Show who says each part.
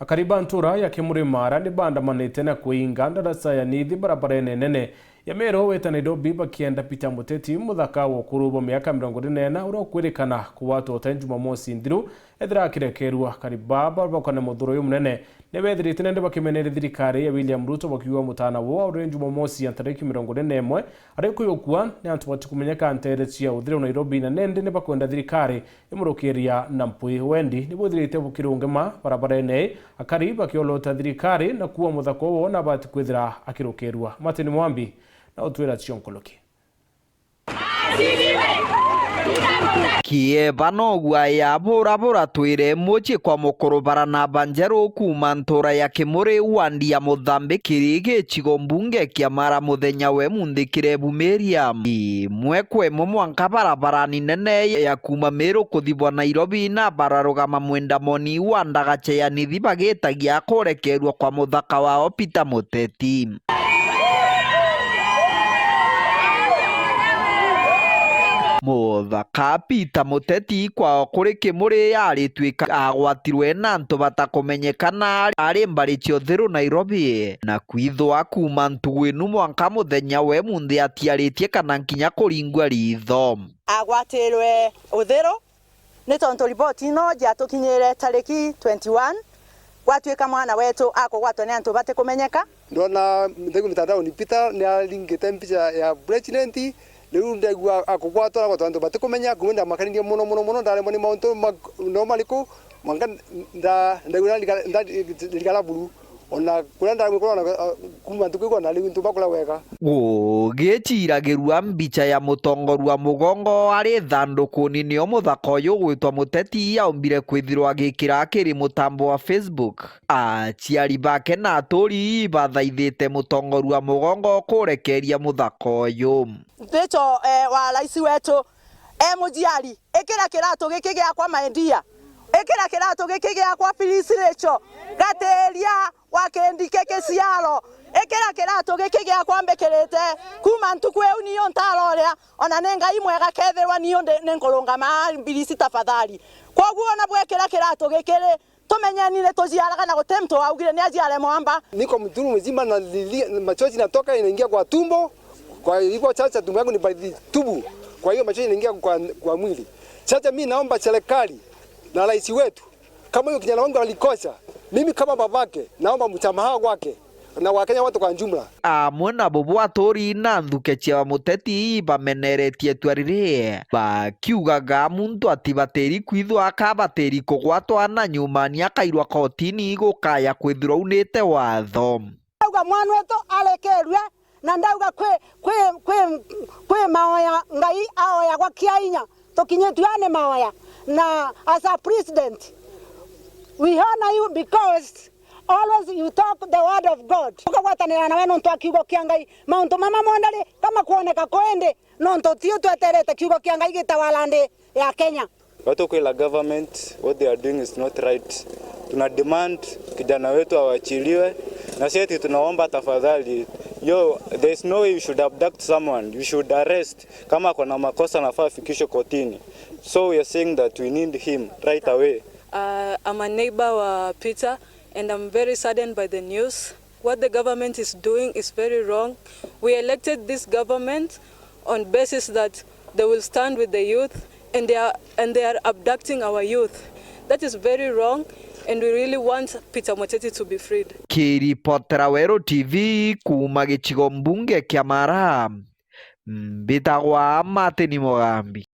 Speaker 1: akariba ntura ya Kimurima ni bandamanite na kuinga ndarasa ya nithi barabara nene ya Meru weta Nairobi bakienda Peter Muteti muthaka wo kurubo miaka 24 uro kwirikana kuwatu ote Jumamosi ndiru ethira kirekerwa kariba bakana muthuro yu munene ne bethirite nende bakimenere thirikari ya William Ruto bakiwa mutana wo uri Jumamosi ya tariki 41 ariko yokwa ni antu batikumenyeka ntere cia uthiro Nairobi na nende ne bakwenda thirikari imurukiria na mpui wendi ni buthirite bukirungema barabara ene akariba kiolota thirikari na kuwa muthaka wo na batikwithira akirukerwa Martin Mwambi na utwira Cionkoloki
Speaker 2: Kiebano gwa ya bora twire mochi kwa mukorobara na banjero kuma ntora ya Kimuri wandi ya Mozambique rige chigombunge kia mara muthenya we mundikire bumeria mwekwe mwanka barabarani nene ya kuma Meru kuthibwa Nairobi na bararugama mwenda moni wandagache ya nithi bagetagia kurekerwa kwa muthaka wao Peter Muteti. Muthaka Peter Muteti kwa kuri Kimuri yari twika agwatirwe na antu batakumenyekana ari mbari ciothiru Nairobi na kwithwa kuma ntugwinu mwanka muthenya we munthi atiaritie kana nkinya kuringwa ritho
Speaker 3: agwatirwe uthiru ni tonto report ino jatukinyire tariki 21 gwatwika mwana wetu akugwatwo ni antu batikumenyeka
Speaker 4: ndona ndegu mitandao ni Peter ni alingite mpicha ya president Liu ndegwa akugwatwa kwa tonto batikumenya kumenda makanirie muno ndare moni maunto normaliku manga ndegwa ligala buru ona kuranda mwikona kuma tukigwa na liu ntubakula wega
Speaker 2: giciragirwa mbicha ya mutongorwa mugongo ari thanduku nini o muthaka uyu gwitwa Muteti aumbire kwithirwa agikira kiri mutambo wa Facebook aciari bake na aturi bathaithite mutongorwa mugongo kurekeria muthaka uyu
Speaker 3: Beto wa raisi wetu mujiari ekira kirato giki giakwa maendia ekira kirato giki giakwa Filisrecho gateria wakendike kesiaro ekira kirato giki giakwa mbekerete kuma ntukwe uniyo ntaroria ona nenga imwega ketherwa niyo nenkolonga ma bilisi tafadhali koguo na bwekira kirato gikire tumenyanire tujiaraga na gutemto augire ni ajiare mwamba
Speaker 4: niko mturu mzima na machozi natoka inaingia kwa tumbo. Kwa hivyo sasa tumbo yangu ni baridi tubu. Kwa hiyo machozi yanaingia kwa mwili. Sasa mimi naomba serikali na rais wetu kama huyo kijana wangu alikosa, mimi kama babake naomba msamaha wake na Wakenya wote kwa jumla.
Speaker 2: Mwana bobo atori na nthuke cia Muteti bameneretie twaririe bakiugaga muntu atibateri kwithwa akabateri kugwatwa na nyuma ni akairwa kotini gukaya kwithirwa unite watho.
Speaker 3: Uga mwana wetu alekerwe na ndauga kwe maoya ngai aoya kwa kiainya tukinyetuane maoya na as a president we honor you because always you talk the word of God ukagwatanira na wenu ntwa kiugo kia ngai mauntu mama mondari kama kuoneka koende no nto tio tweterete kiugo kia ngai gitawalande ya Kenya.
Speaker 5: Watu kwa government what they are doing is not right. Tuna demand kijana wetu awachiliwe na sisi tunaomba tafadhali there is no way you should abduct someone, you should arrest kama kuna makosa nafaa fikisho kotini. So we are saying that we need him right away.
Speaker 6: I'm a neighbor of Peter and I'm very saddened by the news. What the government is doing is very wrong. We elected this government on basis that they will stand with the youth and they are abducting our youth. That is very wrong. And we really want Peter Muteti to be freed.
Speaker 2: Kiripotera Wero TV kuma gicigo mbunge kia Mara mbitagwa Martin Mwambi.